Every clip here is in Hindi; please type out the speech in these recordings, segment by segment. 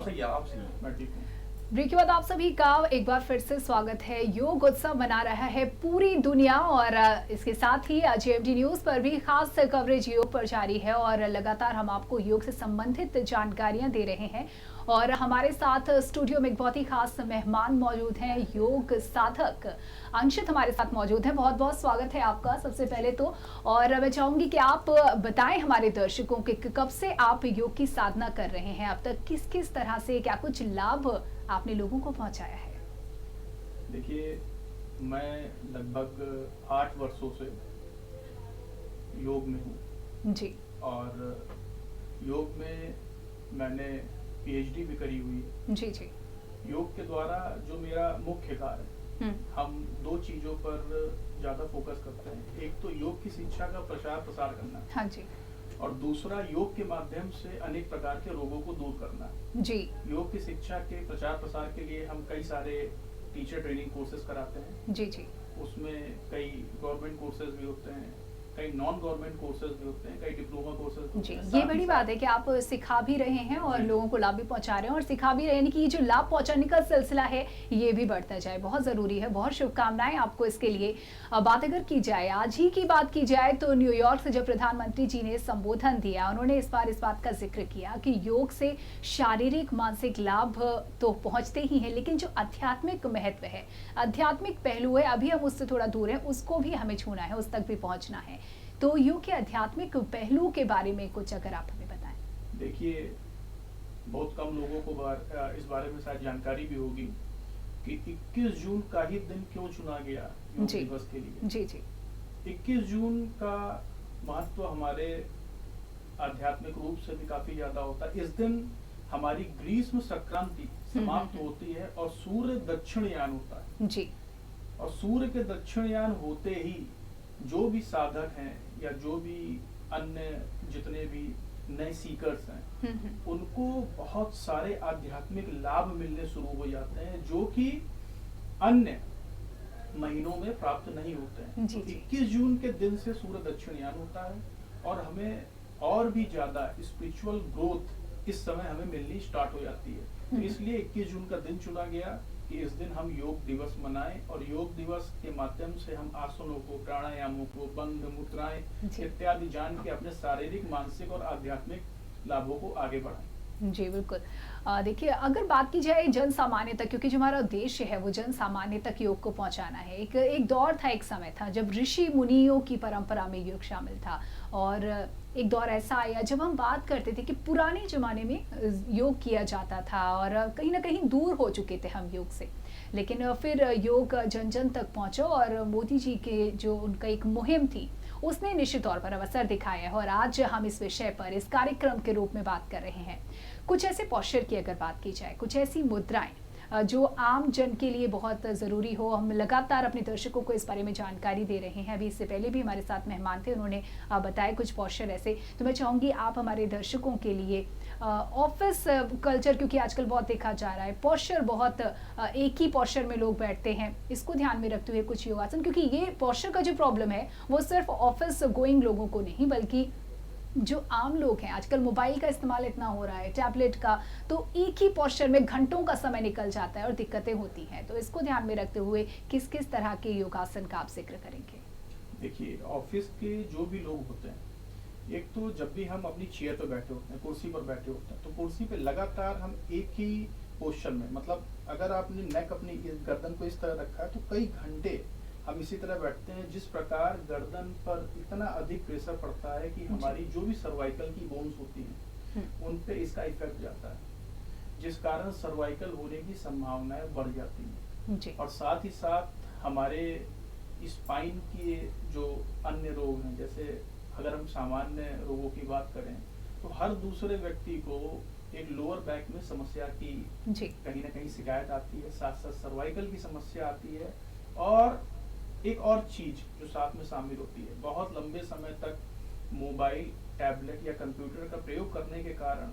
सही है, आप सही हैं, मैं ठीक हूँ। ब्रेक के बाद आप सभी का एक बार फिर से स्वागत है। योग उत्सव मना रहा है पूरी दुनिया और इसके साथ ही जेएमडी न्यूज पर भी खास कवरेज योग पर जारी है और लगातार हम आपको योग से संबंधित जानकारियां दे रहे हैं। और हमारे साथ स्टूडियो में एक बहुत ही खास मेहमान मौजूद हैं, योग साधक अंशित हमारे साथ मौजूद हैं। बहुत बहुत स्वागत है आपका सबसे पहले तो। और मैं चाहूंगी कि आप बताएं हमारे दर्शकों के कब से आप योग की साधना कर रहे हैं, अब तक किस किस तरह से क्या कुछ लाभ आपने लोगों को पहुंचाया है। देखिए, मैं लगभग 8 वर्षों से योग में हूँ जी और योग में मैंने पीएचडी भी करी हुई है। जी जी। योग के द्वारा जो मेरा मुख्य कार्य है, हम दो चीज़ों पर ज़्यादा फोकस करते हैं। एक तो योग की शिक्षा का प्रचार प्रसार करना, हाँ जी, और दूसरा योग के माध्यम से अनेक प्रकार के रोगों को दूर करना। जी योग की शिक्षा के प्रचार प्रसार के लिए हम कई सारे टीचर ट्रेनिंग कोर्सेज कराते हैं। जी जी। उसमें कई गवर्नमेंट कोर्सेज भी होते हैं, कई नॉन गवर्नमेंट कोर्सेज भी होते हैं, कई डिप्लोमा कोर्सेज भी जी, होते हैं। ये बड़ी बात है कि आप सिखा भी रहे हैं और लोगों को लाभ भी पहुंचा रहे हैं और सिखा भी रहे हैं कि ये जो लाभ पहुंचाने का सिलसिला है ये भी बढ़ता जाए, बहुत जरूरी है। बहुत शुभकामनाएं आपको इसके लिए। बात अगर की जाए, आज ही की बात की जाए तो न्यूयॉर्क से जब प्रधानमंत्री जी ने संबोधन दिया, उन्होंने इस बात का जिक्र किया कि योग से शारीरिक मानसिक लाभ तो पहुंचते ही है, लेकिन जो आध्यात्मिक महत्व है, आध्यात्मिक पहलू है, अभी हम उससे थोड़ा दूर है, उसको भी हमें छूना है, उस तक भी पहुंचना है। तो योग के आध्यात्मिक पहलू के बारे में कुछ अगर आप हमें बताएं। देखिए, बहुत कम लोगों को इस बारे में शायद जानकारी भी होगी कि 21 जून का ही दिन क्यों चुना गया योग दिवस के लिए। जी जी। 21 जून का महत्व हमारे आध्यात्मिक रूप से भी काफी ज्यादा होता है। इस दिन हमारी ग्रीष्म संक्रांति समाप्त होती है और सूर्य दक्षिणयान होता है। जी। और सूर्य के दक्षिणयान होते ही जो भी साधक हैं या जो भी अन्य जितने भी नए सीकर्स हैं, उनको बहुत सारे आध्यात्मिक लाभ मिलने शुरू हो जाते हैं जो कि अन्य महीनों में प्राप्त नहीं होते हैं। जी, तो जी। 21 जून के दिन से सूर्य दक्षिणयान होता है और हमें और भी ज्यादा स्पिरिचुअल ग्रोथ इस समय हमें मिलनी स्टार्ट हो जाती है। तो इसलिए 21 जून का दिन चुना गया कि इस दिन हम योग दिवस मनाएं और योग दिवस के माध्यम से हम आसनों को, प्राणायामों को, बंध मुद्राएं इत्यादि जान के अपने शारीरिक, मानसिक और आध्यात्मिक लाभों को आगे बढ़ाएं। जी बिल्कुल। देखिए, अगर बात की जाए जन सामान्य तक, क्योंकि जो हमारा उद्देश्य है वो जन सामान्य तक योग को पहुंचाना है। एक दौर था, एक समय था जब ऋषि मुनियों की परंपरा में योग शामिल था और एक दौर ऐसा आया जब हम बात करते थे कि पुराने जमाने में योग किया जाता था और कहीं ना कहीं दूर हो चुके थे हम योग से। लेकिन फिर योग जन जन तक पहुंचा और मोदी जी के जो उनका एक मुहिम थी उसने निश्चित तौर पर अवसर दिखाया है और आज हम इस विषय पर इस कार्यक्रम के रूप में बात कर रहे हैं। कुछ ऐसे पोस्चर की अगर बात की जाए, कुछ ऐसी मुद्राएं जो आम जन के लिए बहुत ज़रूरी हो, हम लगातार अपने दर्शकों को इस बारे में जानकारी दे रहे हैं। अभी इससे पहले भी हमारे साथ मेहमान थे, उन्होंने बताया कुछ पोस्चर ऐसे। तो मैं चाहूँगी आप हमारे दर्शकों के लिए ऑफिस कल्चर, क्योंकि आजकल बहुत देखा जा रहा है पोस्चर, बहुत एक ही पोस्चर में लोग बैठते हैं, इसको ध्यान में रखते हुए कुछ योगासन, क्योंकि ये पोस्चर का जो प्रॉब्लम है वो सिर्फ ऑफिस गोइंग लोगों को नहीं बल्कि जो आम लोग हैं, आजकल मोबाइल का इस्तेमाल इतना हो रहा है, टैबलेट का, तो एक ही पोस्चर में घंटों का समय निकल जाता है और दिक्कतें होती हैं। तो इसको ध्यान में रखते हुए किस किस तरह के योगासन का आप जिक्र करेंगे? देखिए, ऑफिस के जो भी लोग होते हैं, एक तो जब भी हम अपनी चेयर पर बैठे होते हैं, कुर्सी पर बैठे होते हैं, तो कुर्सी पे लगातार हम एक ही पोस्चर में, मतलब अगर आपने नेक अपनी गर्दन को इस तरह रखा है तो कई घंटे हम इसी तरह बैठते हैं, जिस प्रकार गर्दन पर इतना अधिक प्रेशर पड़ता है कि हमारी जो भी सर्वाइकल की बोन्स होती हैं उन पे इसका इफेक्ट जाता है, जिस कारण सर्वाइकल होने की संभावनाएं बढ़ जाती हैं। और साथ ही साथ हमारे स्पाइन के जो अन्य रोग हैं, जैसे अगर हम सामान्य रोगों की बात करें तो हर दूसरे व्यक्ति को एक लोअर बैक में समस्या की कहीं ना कहीं शिकायत आती है, साथ साथ सर्वाइकल की समस्या आती है। और एक और चीज जो साथ में शामिल होती है, बहुत लंबे समय तक मोबाइल, टैबलेट या कंप्यूटर का प्रयोग करने के कारण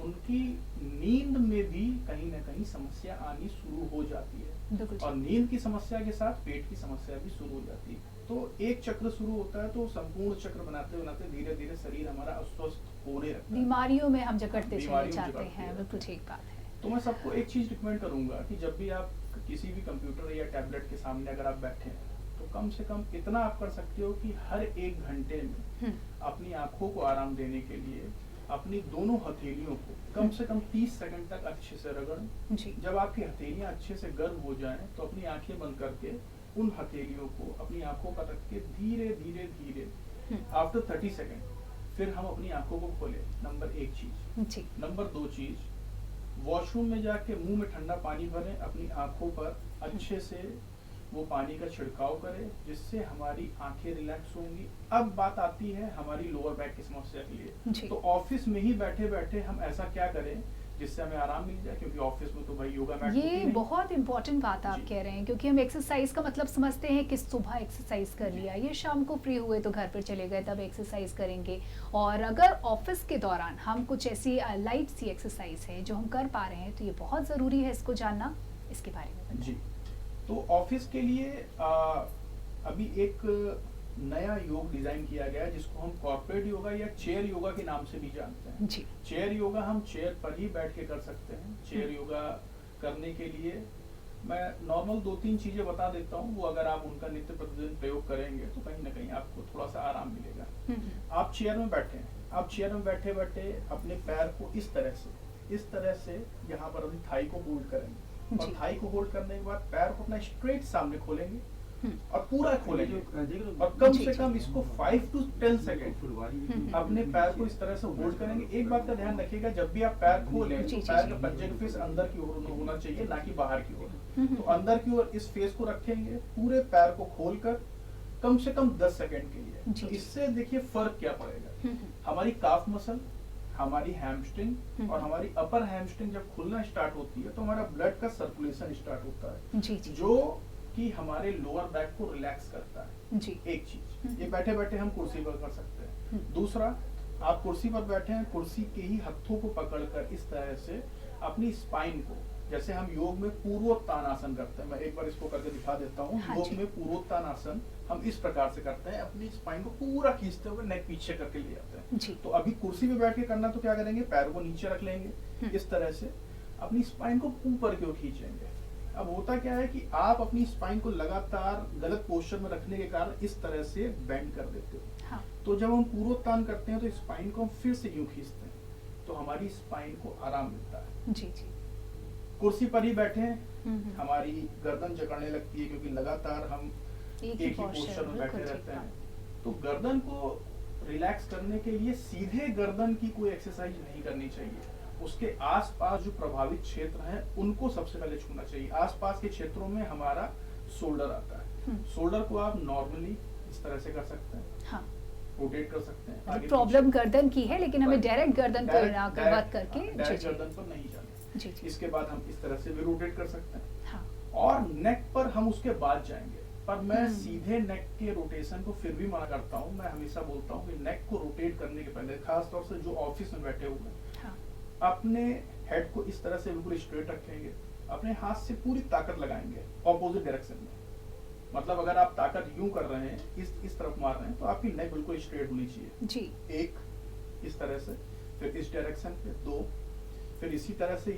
उनकी नींद में भी कहीं ना कहीं समस्या आनी शुरू हो जाती है और नींद की समस्या के साथ पेट की समस्या भी शुरू हो जाती है। तो एक चक्र शुरू होता है, तो संपूर्ण चक्र बनाते बनाते धीरे धीरे शरीर हमारा अस्वस्थ होने लगता है, बीमारियों में हम जकड़ते चले जाते हैं। बिल्कुल ठीक बात है। तो मैं सबको एक चीज रिकमेंड करूंगा कि जब भी आप किसी भी कंप्यूटर या टैबलेट के सामने अगर आप बैठे हैं तो कम से कम इतना आप कर सकते हो कि हर 1 घंटे में अपनी आंखों को आराम देने के लिए अपनी दोनों हथेलियों को कम से कम 30 सेकंड तक अच्छे से रगड़ें। जी। जब आपकी हथेलियां अच्छे से गर्म हो जाएं तो अपनी आंखें बंद करके उन हथेलियों को अपनी आंखों पर रख के धीरे धीरे धीरे आफ्टर 30 सेकंड फिर हम अपनी आंखों को खोलें। नंबर 1 चीज। जी। नंबर 2 चीज, वॉशरूम में जाके मुंह में ठंडा पानी भरें, अपनी आंखों पर अच्छे से वो पानी का छिड़काव करें जिससे हमारी आंखें रिलैक्स होंगी। अब बात आती है हमारी लोअर बैक की समस्या के लिए। तो ऑफिस में ही बैठे बैठे हम ऐसा क्या करें जिससे हमें आराम मिल जाए, क्योंकि ऑफिस में तो भाई योगा मैट ये बहुत इंपॉर्टेंट बात आप कह रहे हैं, क्योंकि हम एक्सरसाइज का मतलब समझते हैं कि सुबह एक्सरसाइज कर लिया, ये शाम को फ्री हुए तो घर पर चले गए तब एक्सरसाइज करेंगे। और अगर ऑफिस के दौरान हम कुछ ऐसी लाइट सी एक्सरसाइज है जो हम कर पा रहे हैं तो ये बहुत ज़रूरी है इसको जानना। इसके बारे में बताएं। जी, तो ऑफिस के लिए अभी एक नया योग डिजाइन किया गया है जिसको हम कॉर्पोरेट योगा या चेयर योगा के नाम से भी जानते हैं। जी। चेयर योगा हम चेयर पर ही बैठ के कर सकते हैं। चेयर योगा करने के लिए मैं नॉर्मल 2-3 चीजें बता देता हूँ, वो अगर आप उनका नित्य प्रतिदिन प्रयोग करेंगे तो कहीं ना कहीं आपको थोड़ा सा आराम मिलेगा। आप चेयर में बैठे हैं, आप चेयर में बैठे बैठे अपने पैर को इस तरह से यहाँ पर अपनी थाई को होल्ड करेंगे और थाई को होल्ड करने के बाद पैर को अपना स्ट्रेट सामने खोलेंगे और पूरा खोलेंगे और कम से कम इसको 5 to 10 सेकेंड अपने पैर को इस तरह से होल्ड करेंगे। एक बात का ध्यान रखिएगा, जब भी आप पैर खोलें तो पैर का पंजे का फेस अंदर की ओर होना चाहिए, ना कि बाहर की ओर। तो अंदर की ओर इस फेस को रखेंगे, पूरे पैर को खोलकर कम से कम 10 सेकेंड के लिए। तो इससे देखिए फर्क क्या पड़ेगा। हमारी काफ मसल, हमारी हैमस्ट्रिंग और हमारी अपर हैमस्ट्रिंग जब खुलना स्टार्ट होती है तो हमारा ब्लड का सर्कुलेशन स्टार्ट होता है, जो कि हमारे लोअर बैक को रिलैक्स करता है। जी। एक चीज ये बैठे बैठे हम कुर्सी पर कर सकते हैं। दूसरा, आप कुर्सी पर बैठे हैं, कुर्सी के ही हथों को पकड़कर इस तरह से अपनी स्पाइन को, जैसे हम योग में पूर्वोत्तानासन करते हैं, मैं एक बार इसको करके दिखा देता हूँ। योग में पूर्वोत्तानासन हम इस प्रकार से करते हैं, अपनी स्पाइन को पूरा खींचते हुए नेक पीछे करके ले जाते हैं। तो अभी कुर्सी पे बैठ के करना तो क्या करेंगे, पैरों को नीचे रख लेंगे, इस तरह से अपनी स्पाइन को ऊपर की ओर खींचेंगे। अब होता क्या है कि आप अपनी स्पाइन को लगातार गलत पोस्चर में रखने के कारण इस तरह से बेंड कर देते हो। तो जब हम पूर्वोत्तान करते हैं तो स्पाइन को हम फिर से यूं खींचते हैं तो हमारी स्पाइन को आराम मिलता है। जी जी। कुर्सी पर ही बैठे हैं, हमारी गर्दन जकड़ने लगती है क्योंकि लगातार हम एक ही पोस्चर में बैठे रहते हैं। तो गर्दन को रिलैक्स करने के लिए सीधे गर्दन की कोई एक्सरसाइज नहीं करनी चाहिए, उसके आसपास जो प्रभावित क्षेत्र हैं उनको सबसे पहले छूना चाहिए। आसपास के क्षेत्रों में हमारा शोल्डर आता है। शोल्डर को आप नॉर्मली इस तरह से कर सकते हैं, रोटेट कर सकते हैं। आगे प्रॉब्लम गर्दन की है, लेकिन हमें डायरेक्ट गर्दन पर ना वर्क करके डायरेक्ट गर्दन पर नहीं जाना। इसके बाद हम इस तरह से भी रोटेट कर सकते हैं और नेक पर हम उसके बाद जाएंगे। पर मैं सीधे नेक के रोटेशन को फिर भी मना करता हूँ। मैं हमेशा बोलता हूँ कि नेक को रोटेट करने के पहले, खास तौर से जो ऑफिस में बैठे हुए हैं, अपने हेड को इस तरह से बिल्कुल स्ट्रेट रखेंगे, अपने हाथ से पूरी ताकत लगाएंगे ऑपोजिट डायरेक्शन में। मतलब अगर आप ताकत यूं कर रहे हैं, इस तरफ मार रहे हैं, तो आपकी नेक बिल्कुल स्ट्रेट होनी चाहिए। जी। एक इस तरह से, फिर इस डायरेक्शन पे 2, फिर इसी तरह से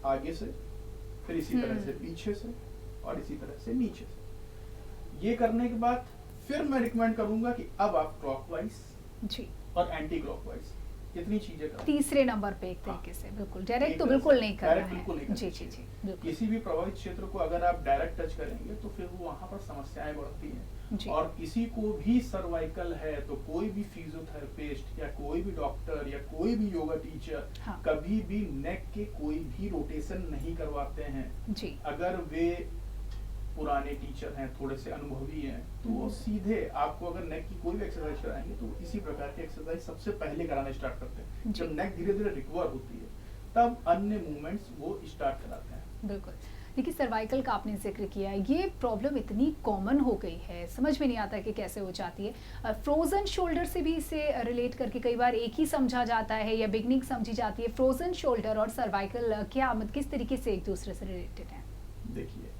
आगे से, फिर इसी तरह से पीछे से और इसी तरह से नीचे से। ये करने के बाद फिर मैं रिकमेंड करूंगा कि अब आप क्लॉकवाइज जी और एंटी क्लॉकवाइज इतनी चीजें करें। तीसरे नंबर पे एक तरीके से बिल्कुल डायरेक्ट तो बिल्कुल नहीं करना है। जी जी जी। किसी भी प्रभावित क्षेत्र को अगर आप डायरेक्ट टच करेंगे तो फिर वो वहां पर समस्याएं बढ़ती हैं। और किसी को भी सर्वाइकल है तो कोई भी फिजियोथेरेपिस्ट या कोई भी डॉक्टर या कोई भी योगा टीचर कभी भी नेक के कोई भी रोटेशन नहीं करवाते हैं। जी। अगर वे पुराने टीचर हैं, थोड़े से अनुभवी हैं, तो वो सीधे आपको अगर नेक की कोई भी एक्सरसाइज कराएंगे तो इसी प्रकार की एक्सरसाइज सबसे पहले कराना स्टार्ट करते हैं। जब नेक धीरे धीरे रिकवर होती है तब अन्य मूवमेंट्स वो स्टार्ट कराते हैं। बिल्कुल। देखिए, सर्वाइकल का आपने जिक्र किया, ये प्रॉब्लम इतनी कॉमन हो गई है, समझ में नहीं आता कि कैसे हो जाती है। फ्रोजन शोल्डर से भी इसे रिलेट करके कई बार एक ही समझा जाता है या बिगनिंग समझी जाती है। फ्रोजन शोल्डर और सर्वाइकल क्या किस तरीके से एक दूसरे से रिलेटेड है? देखिए,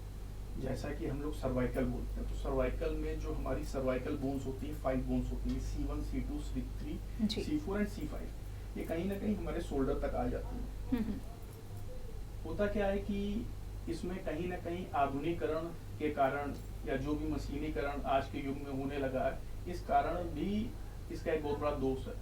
जैसा कि हम लोग सर्वाइकल बोलते हैं तो सर्वाइकल में जो हमारी सर्वाइकल बोन्स होती है, 5 बोन्स होती है, C1, C2, C3, C4 and C5, ये कहीं ना कहीं हमारे शोल्डर तक आ जाती है। होता क्या है कि इसमें कहीं ना कहीं आधुनिकीकरण के कारण या जो भी मशीनीकरण आज के युग में होने लगा है, इस कारण भी इसका एक बहुत बड़ा दोष है।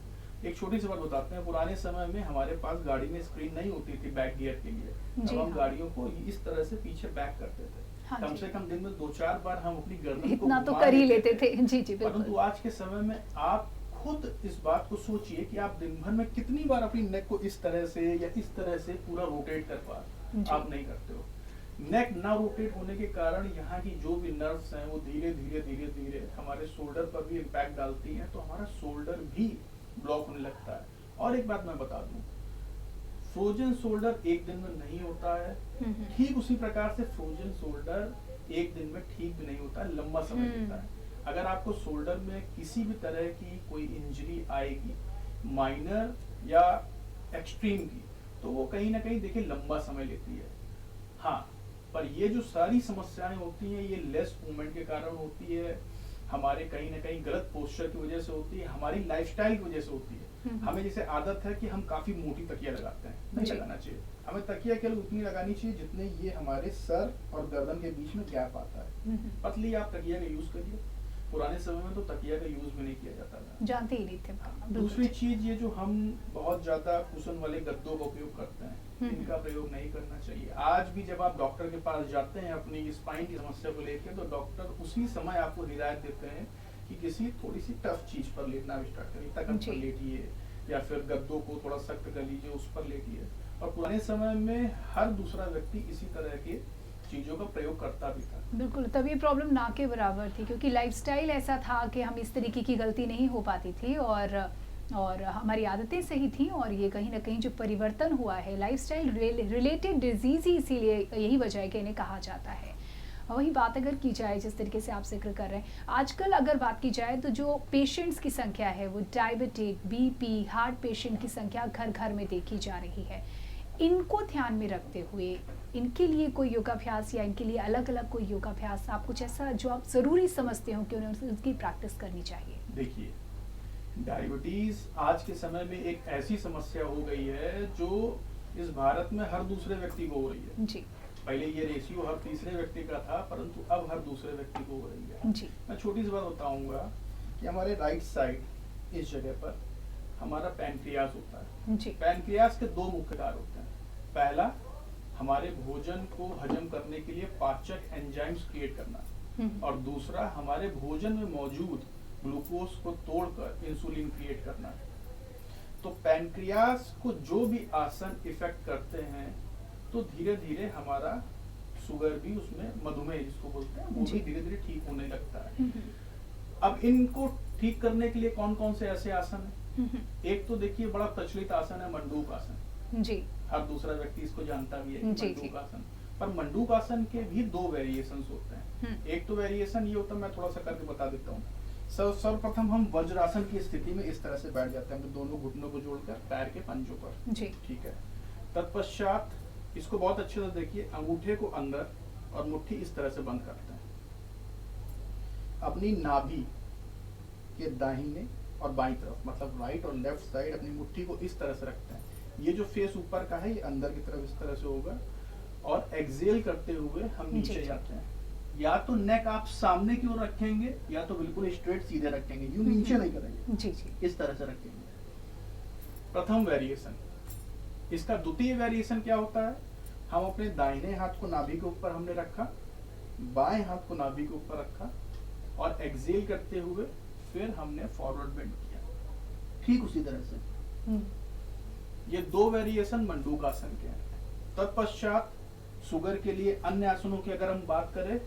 एक छोटी सी बात बताते हैं, पुराने समय में हमारे पास गाड़ी में स्क्रीन नहीं होती थी बैक गियर के लिए, जी अब हम हाँ। गाड़ियों को इस तरह से पीछे बैक करते थे। हाँ कम जी। से कम दिन में 2-4 बार हम अपनी गर्दन को इतना तो घुमा कर ही लेते लेते थे। जी, जी, परंतु बिल्कुल। आज के समय में आप खुद इस बात को सोचिए कि आप दिन भर में कितनी बार अपनी नेक को इस तरह से या इस तरह से पूरा रोटेट कर पा रहे जी। हैं। आप नहीं करते हो। नेक ना रोटेट होने के कारण यहाँ की जो भी नर्व्स हैं वो धीरे धीरे हमारे शोल्डर पर भी इम्पैक्ट डालती हैं, तो हमारा शोल्डर भी ब्लॉक होने लगता है। और एक बात मैं बता दूं, फ्रोजन शोल्डर एक दिन में नहीं होता है, ठीक उसी प्रकार से फ्रोजन शोल्डर एक दिन में ठीक भी नहीं होता है, लंबा समय लेता है। अगर आपको शोल्डर में किसी भी तरह की कोई इंजरी आएगी, माइनर या एक्सट्रीम की, तो वो कहीं ना कहीं देखिए लंबा समय लेती है। हाँ, पर ये जो सारी समस्याएं होती हैं ये लेस मूवमेंट के कारण होती है, हमारे कहीं ना कहीं गलत पोस्चर की वजह से होती है, हमारी लाइफस्टाइल की वजह से होती है। हमें जैसे आदत है कि हम काफी मोटी तकिया लगाते हैं, नहीं जी। लगाना चाहिए। हमें तकिया केवल उतनी लगानी चाहिए जितने ये हमारे सर और गर्दन के बीच में गैप आता है। पतली आप तकिया का यूज करिए। पुराने समय में तो तकिया का यूज भी नहीं किया जाता था। जानते ही नहीं थे। बिल्कुल। दूसरी चीज, ये जो हम बहुत ज्यादा कुशन वाले गद्दों का उपयोग करते हैं, इनका प्रयोग नहीं करना चाहिए। आज भी जब आप डॉक्टर के पास जाते हैं अपनी स्पाइन की समस्या को लेकर, तो डॉक्टर उसी समय आपको हिदायत देते हैं कि किसी थोड़ी सी टफ चीज पर लेटना स्टार्ट करिए, तखत पर लेटिए या फिर गद्दों को थोड़ा सख्त कर लीजिए, उस पर लेटिए। और पुराने समय में हर दूसरा व्यक्ति इसी तरह के चीजों का प्रयोग करता भी था। बिल्कुल, तब ये प्रॉब्लम ना के बराबर थी क्योंकि लाइफस्टाइल ऐसा था कि हम इस तरीके की गलती नहीं हो पाती थी और हमारी आदतें सही थी और ये कहीं ना कहीं जो परिवर्तन हुआ है लाइफस्टाइल रिलेटेड डिजीज ही, इसीलिए यही वजह है कि इन्हें कहा जाता है। वही बात अगर की जाए जिस तरीके से आप जिक्र कर रहे हैं, आजकल अगर बात की जाए तो जो पेशेंट्स की संख्या है वो डायबिटिक, बीपी, हार्ट पेशेंट की संख्या घर घर में देखी जा रही है। इनको ध्यान में रखते हुए इनके लिए कोई योगाभ्यास या इनके लिए अलग अलग कोई योगाभ्यास, आप कुछ ऐसा जो आप ज़रूरी समझते हो कि उन्हें उसकी प्रैक्टिस करनी चाहिए? देखिए, डायबिटीज आज के समय में एक ऐसी समस्या हो गई है जो इस भारत में हर दूसरे व्यक्ति को हो रही है। जी पहले ये रेशियो हर तीसरे व्यक्ति का था, परंतु अब हर दूसरे व्यक्ति को हो रही है। जी मैं छोटी सी बात बताऊंगा कि हमारे राइट साइड इस जगह पर हमारा पैनक्रियास होता है। जी पैनक्रियास के दो मुख्य कार्य होते हैं। पहला, हमारे भोजन को हजम करने के लिए पाचक एंजाइम्स क्रिएट करना, और दूसरा, हमारे भोजन में मौजूद ग्लूकोज को तोड़कर इंसुलिन क्रिएट करना। तो पैनक्रियास को जो भी आसन इफेक्ट करते हैं, तो धीरे धीरे हमारा शुगर भी, उसमें मधुमेह जिसको बोलते हैं, वो भी धीरे धीरे ठीक होने लगता है। अब इनको ठीक करने के लिए कौन कौन से ऐसे आसन है? एक तो देखिए बड़ा प्रचलित आसन है मंडूक आसन। जी हर दूसरा व्यक्ति इसको जानता भी है, जी, मंडूक आसन। पर मंडूक आसन के भी दो वेरिएशंस होते हैं। एक तो वेरिएशन ये होता है, मैं थोड़ा सा करके बता देता हूँ। सर्वप्रथम हम वज्रासन की स्थिति में इस तरह से बैठ जाते हैं, दोनों घुटनों को जोड़कर पैर के पंजों पर। जी ठीक है। तत्पश्चात इसको बहुत अच्छे से देखिए, अंगूठे को अंदर और मुट्ठी इस तरह से बंद करते हैं। अपनी नाभि के दाहिने और बाईं तरफ, मतलब राइट और लेफ्ट साइड, अपनी मुट्ठी को इस तरह से रखते हैं। ये जो फेस ऊपर का है ये अंदर की तरफ इस तरह से होगा, और एक्सेल करते हुए हम नीचे जाते हैं। या तो नेक आप सामने की ओर रखेंगे या तो बिल्कुल स्ट्रेट सीधे रखेंगे, यूं नीचे नहीं करेंगे, जी जी इस तरह से रखेंगे। प्रथम वेरिएशन। इसका द्वितीय वेरिएशन क्या होता है? हम अपने दाहिने हाथ को नाभि के ऊपर हमने रखा, बाएं हाथ को नाभि के ऊपर रखा, और एक्सेल करते हुए फिर हमने फॉरवर्ड बेंड किया, ठीक उसी तरह से। ये दो वेरिएशन मंडूक आसन के हैं। तत्पश्चात शुगर के लिए अन्य आसनों की अगर हम बात करें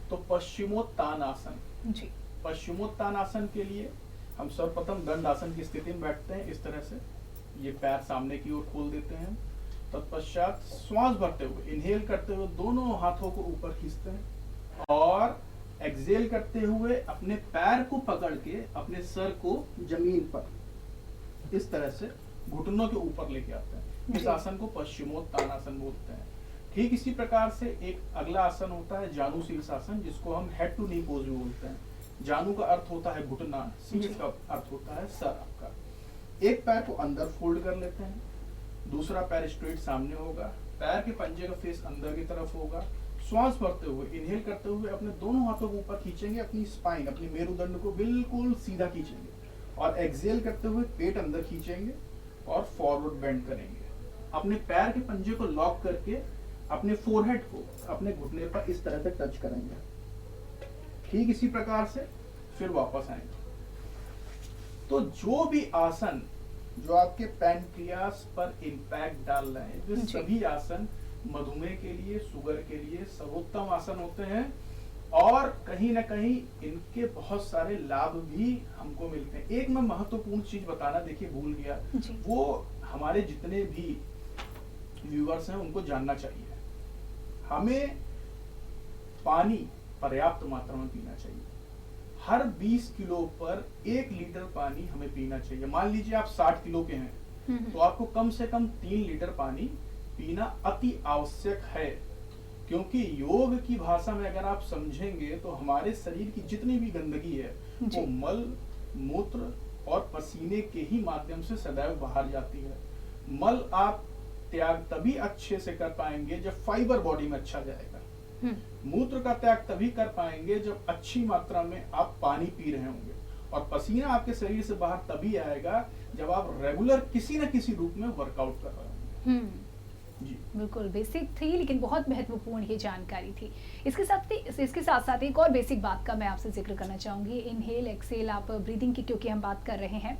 तो पश्चिमोत्तान आसन। जी पश्चिमोत्तान आसन के लिए हम सर्वप्रथम दंड आसन की स्थिति में बैठते हैं, इस तरह से। ये पैर सामने की ओर खोल देते हैं। तत्पश्चात श्वास भरते हुए, इनहेल करते हुए दोनों हाथों को ऊपर खींचते हैं, और एक्सेल करते हुए अपने पैर को पकड़ के अपने सर को जमीन पर इस तरह से घुटनों के ऊपर लेके आते हैं। इस आसन को पश्चिमोत्तान आसन बोलते हैं। ठीक इसी प्रकार से एक अगला आसन होता है जानु शीर्षासन, जिसको हम हेड टू नी पोज भी बोलते हैं। जानु का अर्थ होता है घुटना, शीर्ष का अर्थ होता है सर आपका। एक पैर को अंदर फोल्ड कर लेते हैं, दूसरा पैर स्ट्रेट सामने होगा, पैर के पंजे का फेस अंदर की तरफ होगा। श्वास भरते हुए, इनहेल करते हुए अपने दोनों हाथों को ऊपर खींचेंगे, अपनी स्पाइन, अपनी मेरुदंड को बिल्कुल सीधा खींचेंगे, और एक्सहेल करते हुए पेट अंदर खींचेंगे और फॉरवर्ड बेंड करेंगे। अपने पैर के पंजे को लॉक करके अपने फोरहेड को अपने घुटने पर इस तरह से टच करेंगे, ठीक इसी प्रकार से फिर वापस आएंगे। तो जो भी आसन जो आपके पैनक्रियास पर इम्पैक्ट डाल रहे हैं, वे सभी आसन मधुमेह के लिए, शुगर के लिए सर्वोत्तम आसन होते हैं, और कहीं ना कहीं इनके बहुत सारे लाभ भी हमको मिलते हैं। एक मैं महत्वपूर्ण चीज बताना, देखिए भूल गया, वो हमारे जितने भी व्यूअर्स हैं उनको जानना चाहिए। हमें पानी पर्याप्त मात्रा में पीना चाहिए। हर 20 किलो पर 1 लीटर पानी हमें पीना चाहिए। मान लीजिए आप 60 किलो के हैं, तो आपको कम से कम 3 लीटर पानी पीना अति आवश्यक है। क्योंकि योग की भाषा में अगर आप समझेंगे तो हमारे शरीर की जितनी भी गंदगी है वो मल, मूत्र और पसीने के ही माध्यम से सदैव बाहर जाती है। मल आप त्याग तभी अच्छे से कर पाएंगे जब फाइबर बॉडी में अच्छा जाएगा। मूत्र का त्याग तभी कर पाएंगे जब अच्छी मात्रा में आप पानी पी रहे होंगे, और पसीना आपके शरीर से बाहर तभी आएगा जब आप रेगुलर किसी न किसी रूप में वर्कआउट कर रहे होंगे। जी बिल्कुल बेसिक थी, लेकिन बहुत महत्वपूर्ण ये जानकारी थी। इसके साथ साथ एक और बेसिक बात का मैं आपसे जिक्र करना चाहूंगी। इनहेल एक्सेल, आप ब्रीदिंग की क्योंकि हम बात कर रहे हैं,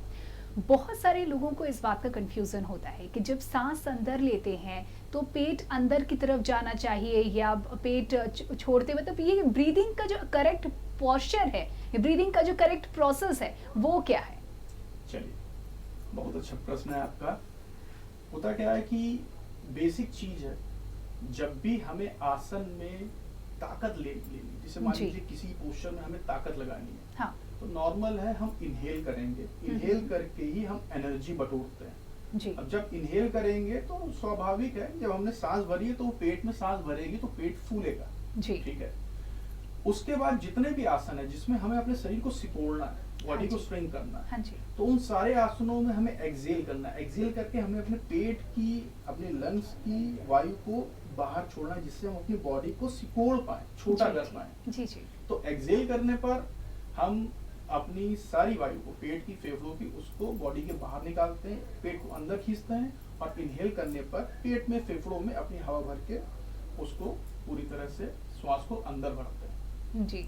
बहुत सारे लोगों को इस बात का कंफ्यूजन होता है कि जब सांस अंदर लेते हैं तो पेट अंदर की तरफ जाना चाहिए या पेट छोड़ते हुए, तो ये ब्रीदिंग का जो करेक्ट पोस्चर है, ब्रीदिंग का जो करेक्ट प्रोसेस है, वो क्या है? चलिए, बहुत अच्छा प्रश्न है आपका। होता क्या है कि बेसिक चीज है, जब भी हमें आसन में ताकत लेनी, जैसे मान लीजिए किसी पोस्चर में हमें ताकत लगानी है, हाँ। तो नॉर्मल है हम इनहेल करेंगे, इनहेल करके ही हम एनर्जी बटोरते हैं। जी। अब जब इनहेल करेंगे तो स्वाभाविक है, जब हमने सांस भरी है तो पेट में सांस भरेगी तो पेट फूलेगा, ठीक है। उसके बाद जितने भी आसन है जिसमें हमें अपने शरीर को सिकोड़ना है, बॉडी को स्ट्रेंथ करना है, तो उन सारे आसनों में हमें एक्सहेल करना है। एक्सहेल करके हमें अपने पेट की, अपने लंग्स की वायु को बाहर छोड़ना है, जिससे हम अपनी बॉडी को सिकोड़ पाए, छोटा कर पाए। तो एक्सहेल करने पर हम अपनी सारी वायु को, पेट की, फेफड़ों की, उसको बॉडी के बाहर निकालते हैं, पेट को अंदर खींचते हैं, और इनहेल करने पर पेट में, फेफड़ों में अपनी हवा भर के उसको पूरी तरह से श्वास को अंदर भरते हैं। जी,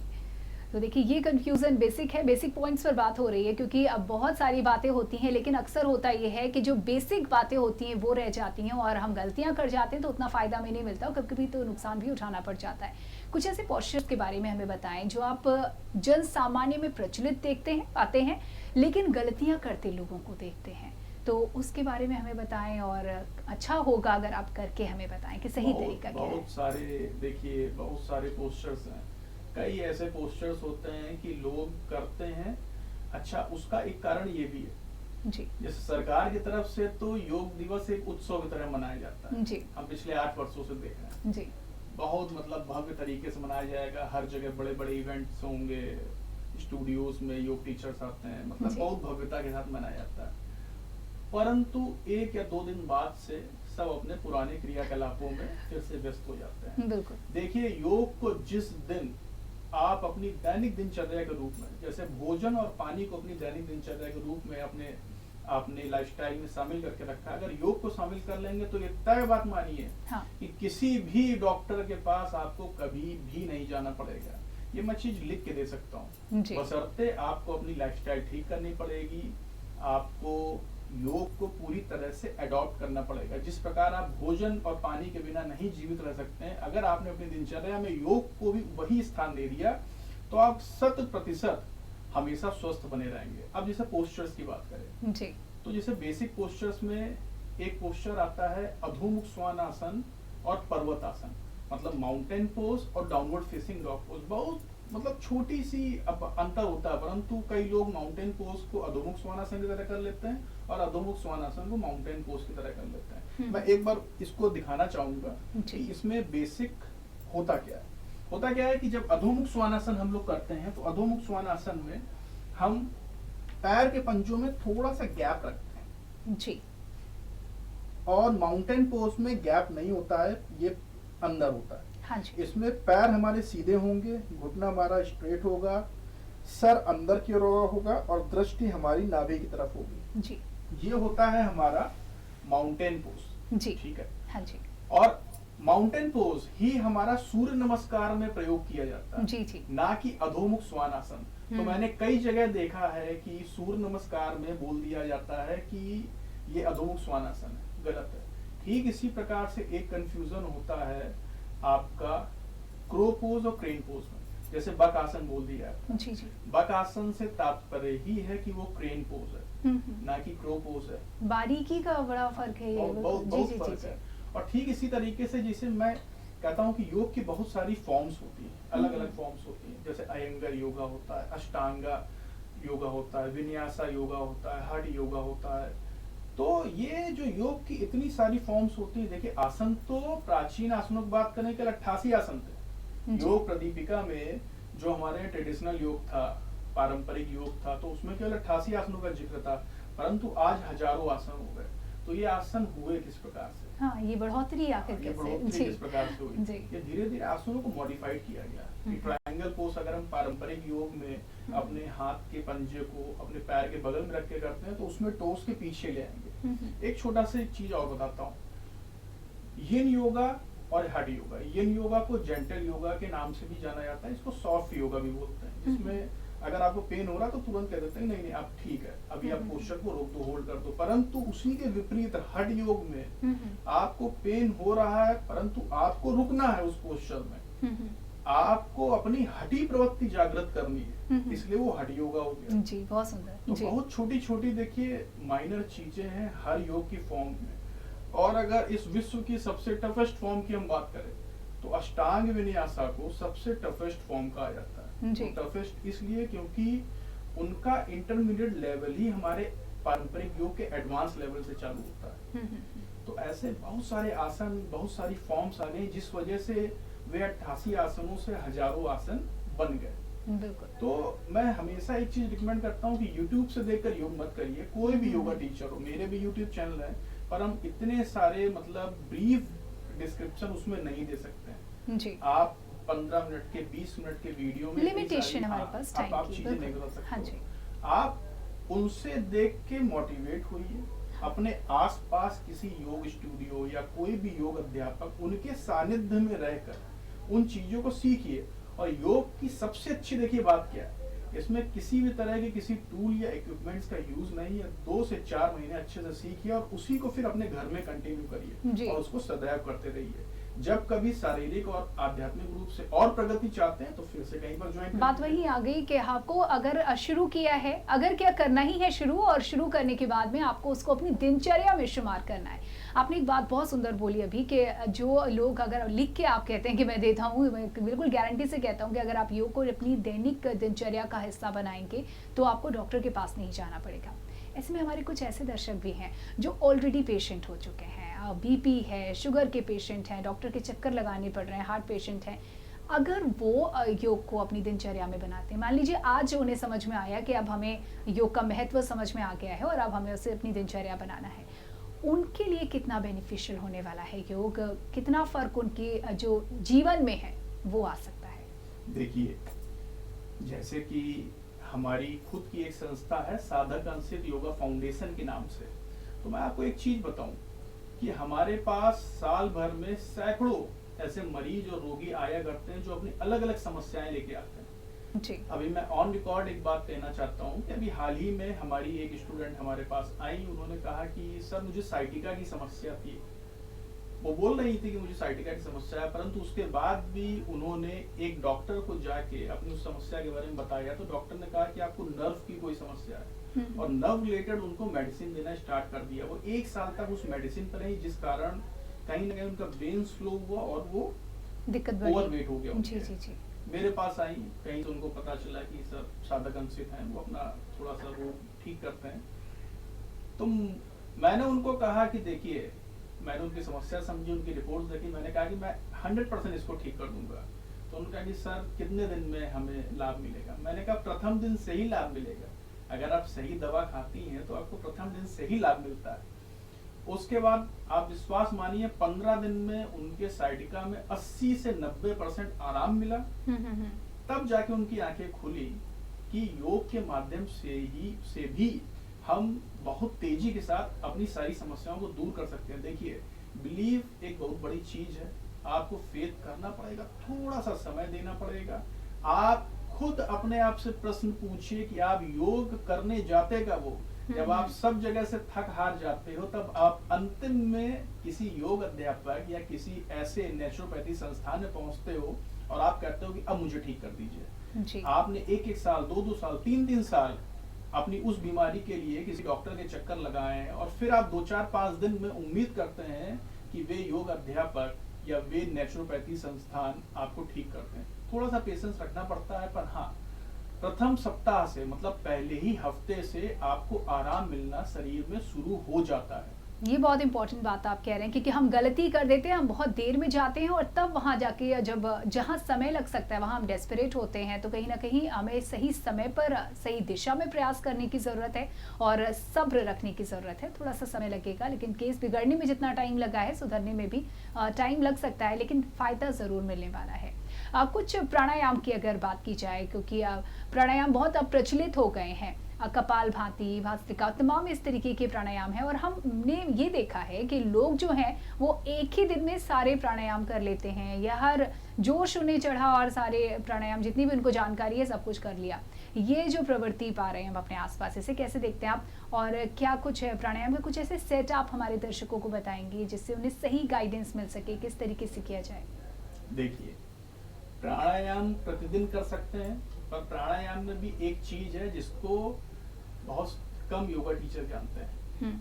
तो देखिए ये कंफ्यूजन बेसिक है, बेसिक पॉइंट्स पर बात हो रही है, क्योंकि अब बहुत सारी बातें होती हैं, लेकिन अक्सर होता ये है कि जो बेसिक बातें होती हैं वो रह जाती हैं और हम गलतियां कर जाते हैं, तो उतना फायदा में नहीं मिलता और कभी कभी तो नुकसान भी उठाना पड़ जाता है। कुछ ऐसे पोस्चर्स के बारे में हमें बताएं जो आप जन सामान्य में प्रचलित देखते हैं, पाते हैं, लेकिन गलतियां करते लोगों को देखते हैं, तो उसके बारे में हमें बताएं, और अच्छा होगा अगर आप करके हमें बताएं कि सही तरीका क्या है। बहुत सारे, देखिए बहुत सारे पोस्चर्स हैं, कई ऐसे पोस्चर्स होते हैं कि लोग करते हैं। अच्छा, उसका एक कारण ये भी है जी, जैसे सरकार की तरफ से तो योग दिवस एक उत्सव की तरह मनाया जाता है जी। हम पिछले 8 वर्षों से देख रहे हैं जी, बहुत मतलब भव्य तरीके से मनाया जाएगा। हर जगह बड़े बड़े इवेंट्स होंगे, स्टूडियोज में योग टीचर्स आते हैं, मतलब बहुत भव्यता के साथ मनाया जाता है। परंतु 1 या 2 दिन बाद से सब अपने पुराने क्रियाकलापों में फिर से व्यस्त हो जाते हैं। बिल्कुल। देखिए, योग को जिस दिन आप अपनी दैनिक दिनचर्या के रूप में, जैसे भोजन और पानी को अपनी दैनिक दिनचर्या के रूप में अपने लाइफस्टाइल में शामिल करके रखा, अगर योग को शामिल कर लेंगे तो ये तय बात मानिए कि किसी भी डॉक्टर के पास आपको कभी भी नहीं जाना पड़ेगा। ये मैं चीज लिख के दे सकता हूँ, बशर्ते आपको अपनी लाइफस्टाइल ठीक करनी पड़ेगी, आपको योग को पूरी तरह से अडॉप्ट करना पड़ेगा। जिस प्रकार आप भोजन और पानी के बिना नहीं जीवित रह सकते हैं, अगर आपने अपनी दिनचर्या में योग को भी वही स्थान दे दिया तो आप 100% हमेशा स्वस्थ बने रहेंगे। अब जैसे पोस्चर्स की बात करें जी, तो जैसे बेसिक पोस्चर्स में एक पोस्चर आता है अधोमुख श्वानासन और पर्वतासन, मतलब माउंटेन पोज और डाउनवर्ड फेसिंग डॉग पोज। बहुत मतलब छोटी सी अब अंतर होता है, परंतु कई लोग माउंटेन पोज को अधोमुख श्वानासन की तरह कर लेते हैं और अधोमुख श्वानासन को माउंटेन पोज की तरह कर लेते हैं। मैं एक बार इसको दिखाना चाहूंगा कि इसमें बेसिक होता क्या है। होता क्या है कि जब अधोमुख श्वानासन हम लोग करते हैं तो अधोमुख श्वानासन में हम पैर के पंजों में थोड़ा सा गैप रखते हैं जी, और माउंटेन पोज में गैप नहीं होता है, ये अंदर होता है। हाँ जी। इसमें पैर हमारे सीधे होंगे, घुटना हमारा स्ट्रेट होगा, सर अंदर की ओर होगा और दृष्टि हमारी नाभि की तरफ होगी। जी। ये होता है हमारा माउंटेन पोज। जी। ठीक है। हाँ जी। और माउंटेन पोज ही हमारा सूर्य नमस्कार में प्रयोग किया जाता है, जी जी। ना कि अधोमुख श्वानासन। तो मैंने कई जगह देखा है कि सूर्य नमस्कार में बोल दिया जाता है कि ये अधोमुख श्वानासन है, गलत है। ठीक इसी प्रकार से एक कंफ्यूजन होता है आपका क्रो पोज और क्रेन पोज में। जैसे बक आसन बोल दिया है, जी जी। बक आसन से तात्पर्य ही है कि वो क्रेन पोज है, ना कि क्रो पोज है। बारीकी का बड़ा फर्क है ये। बहुत जी बहुत जी फर्क जी। है। और ठीक इसी तरीके से जिसे मैं कहता हूँ कि योग की बहुत सारी फॉर्म्स होती हैं, अलग अलग फॉर्म्स होती हैं। जैसे अयंगर योगा होता है, अष्टांगा योगा होता है, विन्यासा योगा होता है, हठ योगा होता है। तो ये जो योग की इतनी सारी फॉर्म्स होती है, देखिए आसन तो प्राचीन आसनों की बात करें केवल 88 आसन थे। योग प्रदीपिका में जो हमारे ट्रेडिशनल योग था, पारंपरिक योग था, तो उसमें केवल 88 आसनों का जिक्र था, परंतु आज हजारों आसन हो गए। तो ये आसन हुए किस प्रकार से? हाँ, ये बढ़ोतरी आखिर ये कैसे? बढ़ोतरी जी किस प्रकार से हुई? जी। ये धीरे धीरे आसनों को मॉडिफाइड किया गया। कि ट्रायंगल पोज अगर हम पारंपरिक योग में अपने हाथ के पंजे को अपने पैर के बगल में रख के करते हैं, तो उसमें टोस के पीछे ले आएंगे। एक छोटा सा चीज और बताता हूँ, यिन योगा और हठ योगा। यिन योगा को जेंटल योगा के नाम से भी जाना जाता है, इसको सॉफ्ट योगा भी बोलते हैं, जिसमें अगर आपको पेन हो रहा तो तुरंत कह देते हैं नहीं नहीं आप ठीक है, अभी आप पोस्चर को रोक दो, होल्ड कर दो। परंतु उसी के विपरीत हठ योग में आपको पेन हो रहा है, परंतु आपको रुकना है उस पोस्चर में, आपको अपनी हठी प्रवृत्ति जागृत करनी है, इसलिए वो हठ योगा हो गया। जी, बहुत सुंदर। तो बहुत छोटी छोटी देखिए माइनर चीजें हैं हर योग की फॉर्म में। और अगर इस विश्व की सबसे टफेस्ट फॉर्म की हम बात करें तो अष्टांग विन्यासा को सबसे टफेस्ट फॉर्म कहा जाता है। तो टफेस्ट इसलिए क्योंकि उनका इंटरमीडिएट लेवल ही हमारे पारंपरिक योग के एडवांस लेवल से चालू होता है। तो ऐसे बहुत सारे आसन, बहुत सारी फॉर्म्स आ गई, जिस वजह से वे 88 आसनों से हजारों आसन बन गए। बिल्कुल। तो मैं हमेशा एक चीज रिकमेंड करता हूँ कि YouTube से देखकर योग मत करिए। कोई भी योगा टीचर हो, मेरे भी YouTube चैनल है, पर हम इतने सारे मतलब ब्रीफ डिस्क्रिप्शन उसमें नहीं दे सकते हैं। जी। आप 15 मिनट के 20 मिनट के वीडियो में लिमिटेशन हमारे पास टाइम आप की, चीजें नहीं बता सकते। हाँ जी। आप उनसे देख के मोटिवेट होइए, अपने आसपास किसी योग स्टूडियो या कोई भी योग अध्यापक उनके सानिध्य में रहकर उन चीजों को सीखिए। और योग की सबसे अच्छी देखिए बात क्या है, इसमें किसी भी तरह के किसी टूल या इक्विपमेंट्स का यूज नहीं है। 2 से 4 महीने अच्छे से सीखिए और उसी को फिर अपने घर में कंटिन्यू करिए और उसको सदैव करते रहिए। जब कभी शारीरिक और आध्यात्मिक रूप से और प्रगति चाहते हैं तो फिर से कहीं पर ज्वाइन। बात वही आ गई कि आपको अगर शुरू किया है, अगर क्या करना ही है शुरू, और शुरू करने के बाद में आपको उसको अपनी दिनचर्या में शुमार करना है। आपने एक बात बहुत सुंदर बोली अभी कि जो लोग अगर लिख के आप कहते हैं कि मैं देता हूँ, मैं बिल्कुल गारंटी से कहता हूँ कि अगर आप योग को अपनी दैनिक दिनचर्या का हिस्सा बनाएंगे तो आपको डॉक्टर के पास नहीं जाना पड़ेगा। ऐसे में हमारे कुछ ऐसे दर्शक भी हैं जो ऑलरेडी पेशेंट हो चुके हैं, बीपी है, शुगर के पेशेंट हैं, डॉक्टर के चक्कर लगाने पड़ रहे हैं, हार्ट पेशेंट हैं। अगर वो योग को अपनी दिनचर्या में बनाते हैं, मान लीजिए आज उन्हें समझ में आया कि अब हमें योग का महत्व समझ में आ गया है और अब हमें उसे अपनी दिनचर्या बनाना है, उनके लिए कितना बेनिफिशियल होने वाला है योग, कितना फर्क उनकी जो जीवन में है वो आ सकता है? देखिए, जैसे कि हमारी खुद की एक संस्था है साधक अंशित योगा फाउंडेशन के नाम से, तो मैं आपको एक चीज बताऊं कि हमारे पास साल भर में सैकड़ों ऐसे मरीज और रोगी आया करते हैं जो अपनी अलग अलग समस्याएं लेके आते हैं। जी। अभी मैं ऑन रिकॉर्ड एक बात कहना चाहता हूं कि अभी हाल ही में हमारी एक स्टूडेंट हमारे पास आई, उन्होंने कहा कि सर मुझे साइटिका की समस्या थी। वो बोल रही थी कि मुझे साइटिका की समस्या है, परंतु उसके बाद भी उन्होंने एक डॉक्टर को जाके अपनी उस समस्या के बारे में बताया, तो डॉक्टर ने कहा कि आपको नर्व की कोई समस्या है और नर्व रिलेटेड उनको मेडिसिन देना स्टार्ट कर दिया। वो 1 साल तक उस मेडिसिन पर रही, जिस कारण कहीं ना कहीं उनका ब्रेन स्लो हुआ और वो दिक्कत ओवरवेट हो गया। जी जी जी। मेरे पास आई, कहीं तो उनको पता चला कि सर साधक अंशित हैं, वो अपना थोड़ा सा रोग ठीक करते हैं। तो मैंने उनको कहा कि देखिए, मैंने उनकी समस्या समझी, उनकी रिपोर्ट्स देखी, मैंने कहा कि मैं 100% इसको ठीक कर दूंगा। तो उन्होंने कहा कि सर कितने दिन में हमें लाभ मिलेगा? मैंने कहा प्रथम दिन से ही लाभ मिलेगा। अगर आप सही दवा खाती हैं तो आपको प्रथम दिन से ही लाभ मिलता है। उसके बाद आप विश्वास मानिए 15 दिन में उनके साइटिका में 80 से 90% आराम मिला। हम्म। तब जाके उनकी आंखें खुली कि योग के माध्यम से भी हम बहुत तेजी के साथ अपनी सारी समस्याओं को दूर कर सकते हैं। देखिए, बिलीव एक बहुत बड़ी चीज है। आपको फेथ करना पड़ेगा, थोड़ा सा समय देना पड़ेगा। आप खुद अपने आप से प्रश्न पूछिए कि आप योग करने जाते कब हो? जब आप सब जगह से थक हार जाते हो, तब आप अंतिम में किसी योग अध्यापक या किसी ऐसे नेचुरोपैथी संस्थान में पहुंचते हो और आप कहते हो कि अब मुझे ठीक कर दीजिए। जी। आपने एक साल, दो साल, तीन साल अपनी उस बीमारी के लिए किसी डॉक्टर के चक्कर लगाए हैं, और फिर आप 2-4-5 दिन में उम्मीद करते हैं कि वे योग अध्यापक या वे नेचुरोपैथी संस्थान आपको ठीक करते हैं। थोड़ा सा पेशेंस रखना पड़ता है, पर हाँ, प्रथम सप्ताह से मतलब पहले ही हफ्ते से आपको आराम मिलना शरीर में शुरू हो जाता है। ये बहुत इंपॉर्टेंट बात आप कह रहे हैं, क्योंकि हम गलती कर देते हैं, हम बहुत देर में जाते हैं और तब वहाँ जाके जब जहाँ समय लग सकता है वहाँ हम डेस्परेट होते हैं। तो कहीं ना कहीं हमें सही समय पर सही दिशा में प्रयास करने की ज़रूरत है और सब्र रखने की ज़रूरत है। थोड़ा सा समय लगेगा, लेकिन केस बिगड़ने में जितना टाइम लगा है, सुधरने में भी टाइम लग सकता है, लेकिन फ़ायदा ज़रूर मिलने वाला है। कुछ प्राणायाम की अगर बात की जाए, क्योंकि प्राणायाम बहुत अब प्रचलित हो गए हैं, कपाल भाती, भस्त्रिका, तमाम इस तरीके के प्राणायाम है, और हमने ये देखा है कि लोग जो हैं वो एक ही दिन में सारे प्राणायाम कर लेते हैं, या हर जोश उन्हें चढ़ा और सारे प्राणायाम जितनी भी उनको जानकारी है सब कुछ कर लिया। ये जो प्रवृत्ति पा रहे हैं हम अपने आसपास, इसे कैसे देखते हैं आप, और क्या कुछ है प्राणायाम के कुछ ऐसे सेट आप हमारे दर्शकों को बताएंगे जिससे उन्हें सही गाइडेंस मिल सके, किस तरीके से किया जाए? देखिए, प्राणायाम प्रतिदिन कर सकते हैं, पर प्राणायाम में भी एक चीज है जिसको बहुत कम योगा टीचर जानते हैं।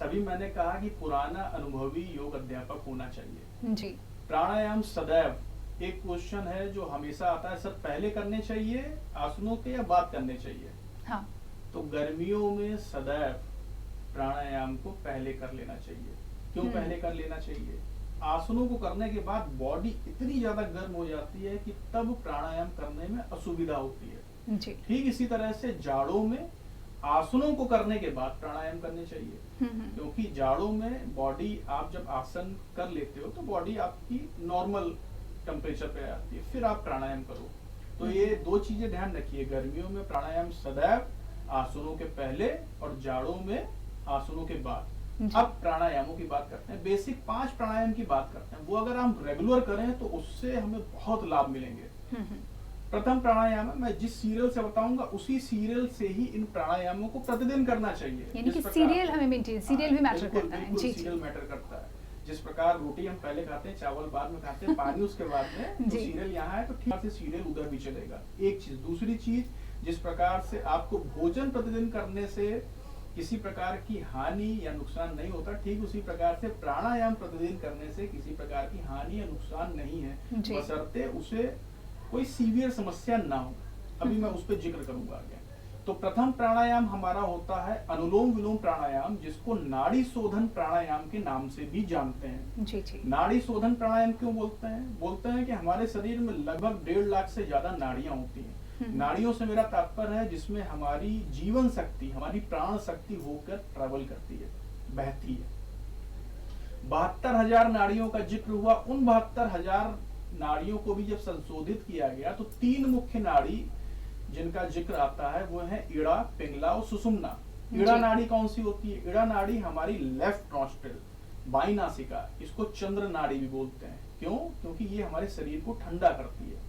तभी मैंने कहा कि पुराना अनुभवी योग अध्यापक होना चाहिए। जी। प्राणायाम सदैव एक क्वेश्चन है जो हमेशा आता है, सर पहले करने चाहिए आसनों के या बाद करने चाहिए? हाँ। तो गर्मियों में सदैव प्राणायाम को पहले कर लेना चाहिए। क्यों पहले कर लेना चाहिए? आसनों को करने के बाद बॉडी इतनी ज्यादा गर्म हो जाती है कि तब प्राणायाम करने में असुविधा होती है। जी। ठीक इसी तरह से जाड़ों में आसनों को करने के बाद प्राणायाम करने चाहिए, क्योंकि जाड़ों में बॉडी, आप जब आसन कर लेते हो तो बॉडी आपकी नॉर्मल टेम्परेचर पे आती है, फिर आप प्राणायाम करो। तो ये दो चीजें ध्यान रखिए, गर्मियों में प्राणायाम सदैव आसनों के पहले और जाड़ों में आसनों के बाद। अब प्राणायामों की बात करते हैं, बेसिक 5 प्राणायाम की बात करते हैं। वो अगर हम रेगुलर करें तो उससे हमें बहुत लाभ मिलेंगे। प्रथम प्राणायाम है, मैं जिस सीरियल से बताऊंगा उसी सीरियल से ही इन प्राणायामों को प्रतिदिन करना चाहिए। यानी कि सीरियल हमें मेंटेन, सीरियल भी मैटर करता है। जी, सीरियल मैटर करता है। जिस प्रकार रोटी हम पहले खाते हैं, चावल बाद में खाते हैं, पानी उसके बाद में, तो सीरियल यहाँ है तो ठीक से सीरियल उधर भी चलेगा। एक चीज। दूसरी चीज, जिस प्रकार से आपको भोजन प्रतिदिन करने से किसी प्रकार की हानि या नुकसान नहीं होता, ठीक उसी प्रकार से प्राणायाम प्रतिदिन करने से किसी प्रकार की हानि या नुकसान नहीं है, बशर्ते उसे कोई सीवियर समस्या ना हो। अभी मैं उस पर जिक्र करूंगा आगे। तो प्रथम प्राणायाम हमारा होता है अनुलोम विलोम प्राणायाम, जिसको नाड़ी शोधन प्राणायाम के नाम से भी जानते हैं। जी जी। नाड़ी शोधन प्राणायाम क्यों बोलते हैं? बोलते हैं कि हमारे शरीर में लगभग 1.5 लाख से ज्यादा नाड़ियां होती हैं। नाड़ियों से मेरा तात्पर्य है जिसमें हमारी जीवन शक्ति, हमारी प्राण शक्ति होकर ट्रेवल करती है, बहती है। 72,000 नाड़ियों का जिक्र हुआ। उन 72,000 नाड़ियों को भी जब संशोधित किया गया तो 3 मुख्य नाड़ी जिनका जिक्र आता है वो है इड़ा, पिंगला और सुषुम्ना। इड़ा नाड़ी कौन सी होती है? इड़ा नाड़ी हमारी लेफ्ट नॉस्ट्रिल, बाई नासिका, इसको चंद्र नाड़ी भी बोलते हैं। क्यों? क्योंकि ये हमारे शरीर को ठंडा करती है।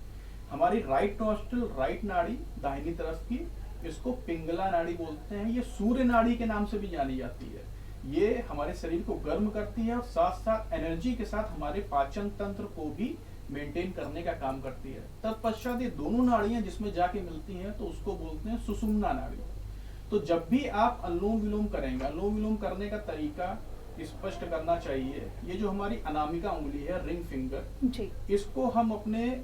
हमारी राइट नॉस्ट्रिल, राइट नाड़ी दाहिनी तरफ की, इसको पिंगला नाड़ी बोलते हैं। ये सूर्य नाड़ी के नाम से भी जानी जाती है। ये हमारे शरीर को गर्म करती है और साथ साथ एनर्जी के साथ हमारे पाचन तंत्र को भी मेंटेन करने का काम करती है। तत्पश्चात ये दोनों नाड़ियां जिसमें जाके मिलती हैं तो उसको बोलते हैं सुषुम्ना नाड़ी। तो जब भी आप अनुलोम विलोम करेंगे, अनुलोम विलोम करने का तरीका स्पष्ट करना चाहिए। ये जो हमारी अनामिका उंगली है, रिंग फिंगर जी, इसको हम अपने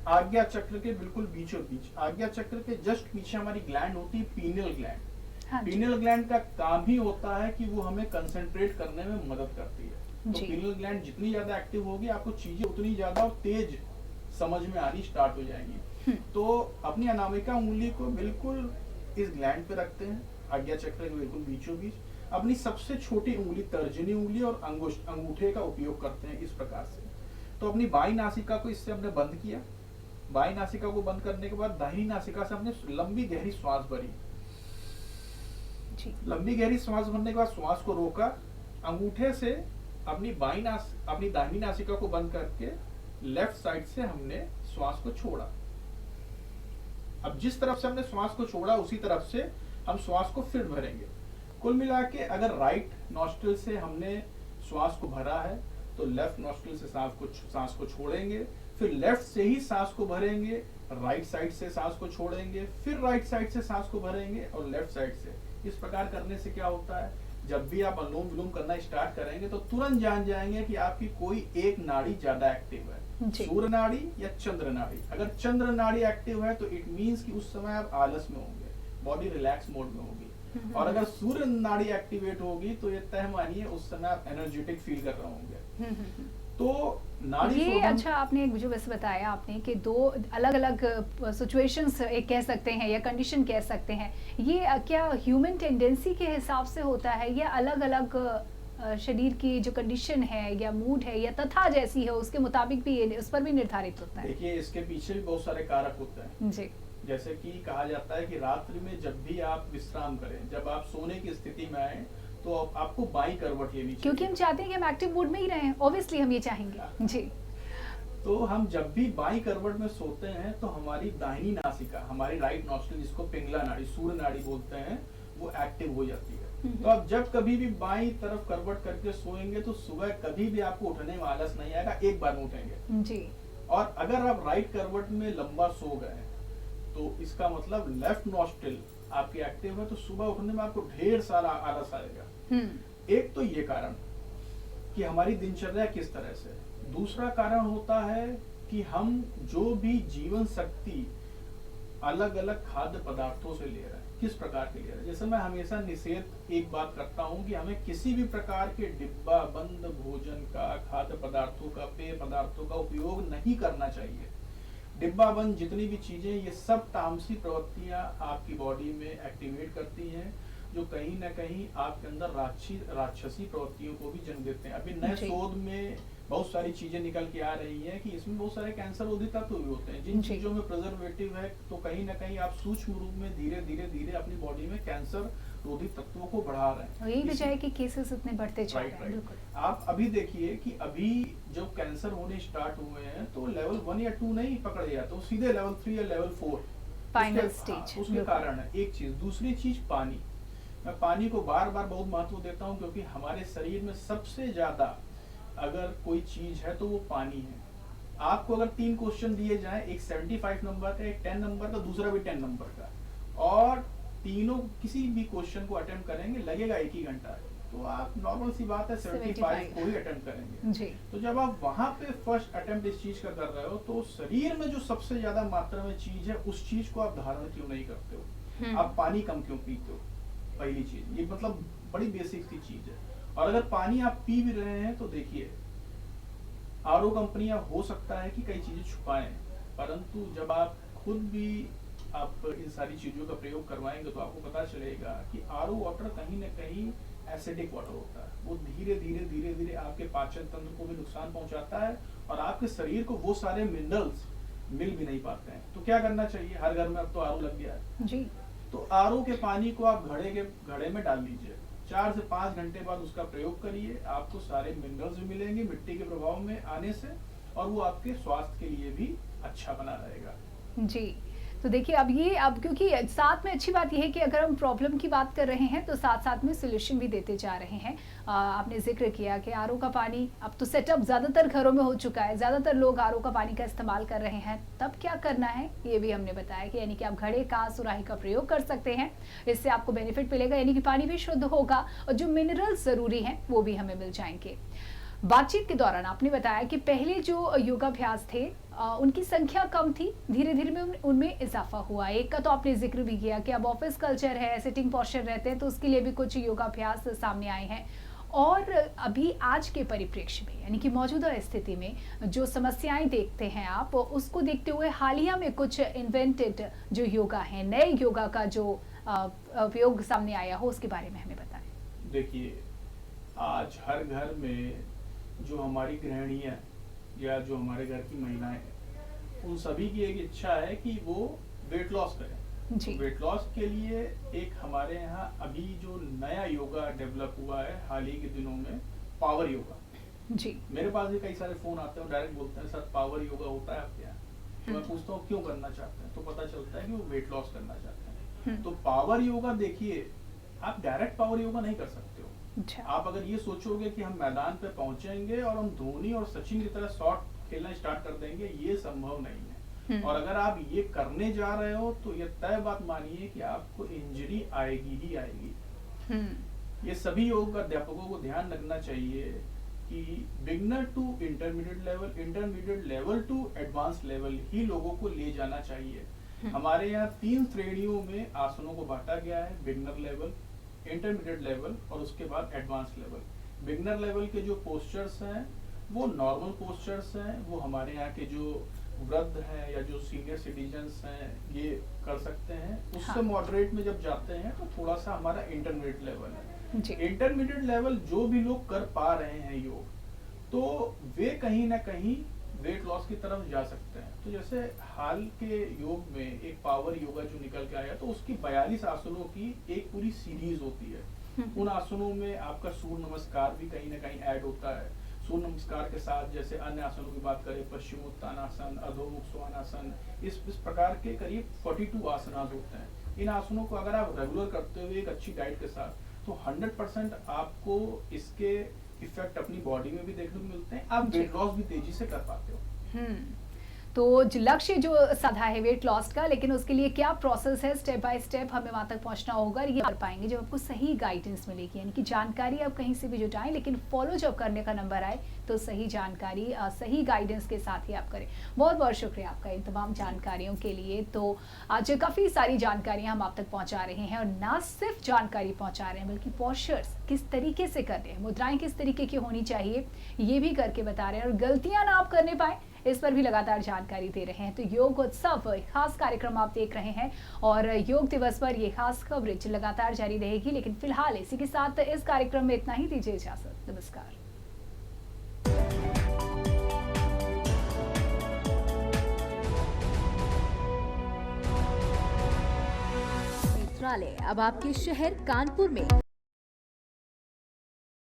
आज्ञा चक्र के बिल्कुल बीचों बीच, आज्ञा चक्र के जस्ट पीछे हमारी ग्लैंड होती है, पीनियल ग्लैंड। हाँ, पीनियल ग्लैंड का काम ही होता है कि वो हमें कंसंट्रेट करने में मदद करती है। तो पीनियल ग्लैंड जितनी ज्यादा एक्टिव होगी, आपको चीजें उतनी ज्यादा और तेज समझ में आनी स्टार्ट हो जाएंगी। तो अपनी अनामिका उंगली को बिल्कुल इस ग्लैंड पे रखते हैं, आज्ञा चक्र के बिल्कुल बीचों बीच। अपनी सबसे छोटी उंगली, तर्जनी उंगली और अंगूठे का उपयोग करते हैं इस प्रकार से। तो अपनी बाईं नासिका को इससे हमने बंद किया। बाईं नासिका को बंद करने के बाद दाहिनी नासिका से हमने लंबी गहरी श्वास भरी। लंबी गहरी श्वास भरने के बाद श्वास को रोका, अंगूठे से अपनी दाहिनी नासिका को बंद करके लेफ्ट साइड से हमने श्वास को छोड़ा। अब जिस तरफ से हमने श्वास को छोड़ा उसी तरफ से हम श्वास को फिर भरेंगे। कुल मिला के अगर राइट नॉस्ट्रिल से हमने श्वास को भरा है तो लेफ्ट नॉस्ट्रिल से सांस को छोड़ेंगे, फिर लेफ्ट से ही सांस को भरेंगे, राइट साइड से सांस को छोड़ेंगे, फिर राइट साइड से सांस को भरेंगे और लेफ्ट साइड से। इस प्रकार करने से क्या होता है, जब भी आप अनुलोम विलोम करना स्टार्ट करेंगे तो तुरंत जान जाएंगे कि आपकी कोई एक नाड़ी ज्यादा एक्टिव है, सूर्य नाड़ी या चंद्र नाड़ी। अगर चंद्र नाड़ी एक्टिव है तो इट मीन्स कि उस समय आप आलस में होंगे, बॉडी रिलैक्स मोड में होगी। और अगर सूर्य नाड़ी एक्टिवेट होगी तो ये तय मानिए उस समय आप एनर्जेटिक फील कर रहे होंगे। तो नाड़ी ये अच्छा आपने मुझे बस बताया आपने कि दो अलग अलग सिचुएशंस एक कह सकते हैं या कंडीशन कह सकते हैं, ये क्या ह्यूमन टेंडेंसी के हिसाब से होता है या अलग अलग शरीर की जो कंडीशन है या मूड है या तथा जैसी है उसके मुताबिक भी ये उस पर भी निर्धारित होता है? देखिए इसके पीछे भी बहुत सारे कारक होते हैं जी। जैसे कि कहा जाता है कि रात्रि में जब भी आप विश्राम करें, जब आप सोने की स्थिति में आए तो आपको बाईं करवट लेनी चाहिए, क्योंकि हम चाहते हैं कि हम एक्टिव मूड में ही रहें, ऑब्वियसली हम ये चाहेंगे। जी। तो हम जब भी बाईं करवट में सोते हैं तो हमारी दाहिनी नासिका, हमारी राइट नॉस्ट्रिल जिसको पिंगला नाड़ी, सूर्य नाड़ी बोलते हैं, वो एक्टिव हो जाती है। तो आप जब कभी भी बाईं तरफ करवट करके सोएंगे तो सुबह कभी भी आपको उठने में आलस नहीं आएगा, एक बार में उठेंगे जी। और अगर आप राइट करवट में लंबा सो गए तो इसका मतलब लेफ्ट नॉस्ट्रिल आपकी एक्टिव है, तो सुबह उठने में आपको ढेर सारा आलस आएगा। एक तो ये कारण कि हमारी दिनचर्या किस तरह से, दूसरा कारण होता है कि हम जो भी जीवन शक्ति अलग अलग खाद्य पदार्थों से ले रहे हैं, किस प्रकार के ले रहे हैं। जैसे मैं हमेशा निषेध एक बात करता हूं कि हमें किसी भी प्रकार के डिब्बा बंद भोजन का, खाद्य पदार्थों का, पेय पदार्थों का उपयोग नहीं करना चाहिए। डिब्बा बंद जितनी भी चीजें, ये सब तामसी प्रवृत्तियां आपकी बॉडी में एक्टिवेट करती हैं, जो कहीं ना कहीं आपके अंदर राक्षसी प्रवृत्तियों को भी जन्म देते हैं। अभी नए शोध में बहुत सारी चीजें निकल के आ रही हैं कि इसमें बहुत सारे कैंसर रोधी तत्व भी होते हैं। जिन चीजों में प्रिजर्वेटिव है तो कहीं ना कहीं आप सूक्ष्म रूप में धीरे धीरे अपनी बॉडी में कैंसर रोधी तत्वों को बढ़ा रहे हैं। यही वजह है कि केसेस इतने बढ़ते जा रहे हैं। बिल्कुल। आप अभी देखिए कि अभी जो कैंसर होने स्टार्ट हुए हैं तो लेवल 1 या 2 नहीं पकड़े जाते, तो सीधे लेवल 3 या लेवल 4 फाइनल स्टेज। उसके कारण है एक चीज। दूसरी चीज पानी, मैं पानी को बार बार बहुत महत्व देता हूँ क्योंकि हमारे शरीर में सबसे ज्यादा अगर कोई चीज है तो वो पानी है। आपको अगर 3 क्वेश्चन दिए जाए, एक 75 नंबर का, एक 10 नंबर का, दूसरा भी 10 नंबर का, और तीनों किसी भी क्वेश्चन को अटेम्प्ट करेंगे, लगेगा 1 ही घंटा, तो आप नॉर्मल सी बात है 75 को ही अटेम्प्ट करेंगे जी। तो जब आप वहां पे फर्स्ट अटेम्प्ट इस चीज का कर रहे हो तो शरीर में जो सबसे ज्यादा मात्रा में चीज है उस चीज को आप धारण क्यों नहीं करते हो, आप पानी कम क्यों पीते हो, पहली चीज ये मतलब बड़ी बेसिक सी चीज है। और अगर पानी आप पी भी रहे हैं तो देखिए आरओ कंपनियां हो सकता है कि कई चीजें छुपाएं, परंतु जब आप खुद भी आप इन सारी चीजों का प्रयोग करवाएंगे तो आपको पता चलेगा कि आरओ वाटर कहीं ना कहीं एसिडिक वाटर होता है। वो धीरे धीरे आपके पाचन तंत्र को भी नुकसान पहुंचाता है और आपके शरीर को वो सारे मिनरल्स मिल भी नहीं पाते हैं। तो क्या करना चाहिए, हर घर में अब तो आरओ लग गया है जी, तो आरओ के पानी को आप घड़े में डाल लीजिए, 4 से 5 घंटे बाद उसका प्रयोग करिए, आपको सारे मिनरल्स भी मिलेंगे मिट्टी के प्रभाव में आने से, और वो आपके स्वास्थ्य के लिए भी अच्छा बना रहेगा जी। तो देखिए अब क्योंकि साथ में अच्छी बात यह है कि अगर हम प्रॉब्लम की बात कर रहे हैं तो साथ साथ में सोल्यूशन भी देते जा रहे हैं। आपने जिक्र किया कि आरओ का पानी अब तो सेटअप ज़्यादातर घरों में हो चुका है, ज़्यादातर लोग आरओ का पानी का इस्तेमाल कर रहे हैं। तब क्या करना है ये भी हमने बताया कि यानी कि आप घड़े का सुराही का प्रयोग कर सकते हैं, इससे आपको बेनिफिट मिलेगा, यानी कि पानी भी शुद्ध होगा और जो मिनरल्स ज़रूरी हैं वो भी हमें मिल जाएंगे। बातचीत के दौरान आपने बताया कि पहले जो योगाभ्यास थे उनकी संख्या कम थी, धीरे धीरे में उनमें इजाफा हुआ। एक का तो आपने जिक्र भी किया कि अब ऑफिस कल्चर है, सिटिंग पोस्चर रहते हैं, तो उसके लिए भी कुछ योगाभ्यास सामने आए हैं। और अभी आज के परिप्रेक्ष्य में यानी कि मौजूदा स्थिति में जो समस्याएं देखते हैं आप, उसको देखते हुए हालिया में कुछ इन्वेंटेड जो योगा है, नए योगा का जो उपयोग सामने आया हो, उसके बारे में हमें बताएं। देखिए, आज हर घर में जो हमारी गृहिणियाँ या जो हमारे घर की महिलाएं हैं, उन सभी की एक इच्छा है कि वो वेट लॉस करें। तो जी। वेट लॉस के लिए एक हमारे यहाँ अभी जो नया योगा डेवलप हुआ है हाल ही के दिनों में, पावर योगा। जी। मेरे पास भी कई सारे फोन आते हैं और डायरेक्ट बोलते हैं सर पावर योगा होता है आपके यहाँ? तो मैं पूछता हूँ क्यों करना चाहते हैं, तो पता चलता है कि वो वेट लॉस करना चाहते हैं। तो पावर योगा देखिए, आप डायरेक्ट पावर योगा नहीं कर सकते हो। अच्छा। आप अगर ये सोचोगे कि हम मैदान पे पहुंचेंगे और हम धोनी और सचिन की तरह शॉट खेलना स्टार्ट कर देंगे, ये संभव नहीं है। और अगर आप ये करने जा रहे हो तो ये तय बात मानिए कि आपको इंजरी आएगी ही आएगी। ये सभी योग अध्यापकों को ध्यान रखना चाहिए कि beginner to intermediate level to advance level ही लोगों को ले जाना चाहिए। हमारे यहाँ 3 श्रेणियों में आसनों को बांटा गया है, बिगनर लेवल, इंटरमीडिएट लेवल और उसके बाद एडवांस लेवल। बिगनर लेवल के जो पोस्चर्स हैं वो नॉर्मल पोस्चर्स हैं, वो हमारे यहाँ के जो वृद्ध हैं या जो सीनियर सिटीजन्स हैं ये कर सकते हैं। उससे मॉडरेट में जब जाते हैं तो थोड़ा सा हमारा इंटरमीडिएट लेवल है। इंटरमीडिएट लेवल जो भी लोग कर पा रहे हैं योग, तो वे कहीं ना कहीं वेट लॉस की तरफ जा सकते हैं। तो जैसे हाल के योग में एक पावर योगा जो निकल के आया, तो उसकी 42 आसनों की एक पूरी सीरीज होती है। उन आसनों में आपका सूर्य नमस्कार भी कहीं ना कहीं ऐड होता है। सूर्य नमस्कार के साथ जैसे अन्य आसनों की बात करें, पश्चिमोत्तानासन, अधोमुख श्वानासन, इस प्रकार के करीब 42 आसनास होते हैं। इन आसनों को अगर आप रेगुलर करते हुए एक अच्छी डाइट के साथ, तो 100% आपको इसके इफेक्ट अपनी बॉडी में भी देखने को मिलते हैं। आप वेट लॉस भी तेजी से कर पाते हो। तो लक्ष्य जो साधा है वेट लॉस का, लेकिन उसके लिए क्या प्रोसेस है, स्टेप बाय स्टेप हमें वहां तक पहुंचना होगा, ये कर पाएंगे जब आपको सही गाइडेंस मिलेगी। यानी कि जानकारी आप कहीं से भी जुटाएं, लेकिन फॉलो जब करने का नंबर आए तो सही जानकारी सही गाइडेंस के साथ ही आप करें। बहुत बहुत शुक्रिया आपका इन तमाम जानकारियों के लिए। तो आज काफ़ी सारी जानकारियां हम आप तक पहुंचा रहे हैं, और ना सिर्फ जानकारी पहुंचा रहे हैं बल्कि पोस्चर्स किस तरीके से कर रहे हैं, मुद्राएं किस तरीके की होनी चाहिए ये भी करके बता रहे हैं, और गलतियां ना आप करने पाए इस पर भी लगातार जानकारी दे रहे हैं। तो योग उत्सव खास कार्यक्रम आप देख रहे हैं, और योग दिवस पर ये खास कवरेज लगातार जारी रहेगी। लेकिन फिलहाल इसी के साथ इस कार्यक्रम में इतना ही, दीजिए इजाजत, नमस्कार। नेत्रालय अब आपके शहर कानपुर में